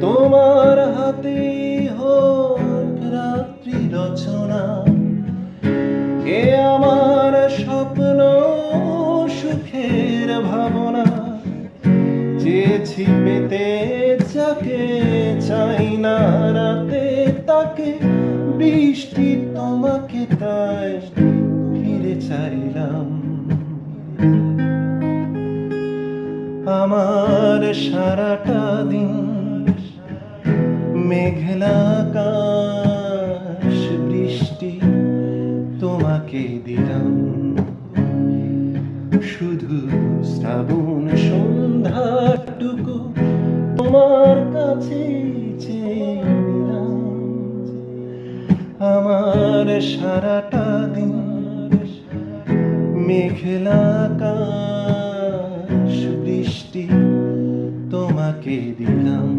তোমার হাতে হোক রাত্রি রচনা, এ আমার স্বপ্ন সুখের ভাবনা। চেয়েছি পেতে যাকে, চাই না রাতে তাকে, বৃষ্টি তোমাকে তাই ফিরে চাইলাম। আমার সারাটা দিন মেঘলা আকাশ, বৃষ্টি তোমাকে দিলাম। শুধু শ্রাবণ সন্ধ্যাটুকু তোমার কাছে চেয়ে নিলাম। আমার সারাটা দিন মেঘলা আকাশ, বৃষ্টি তোমাকে দিলাম।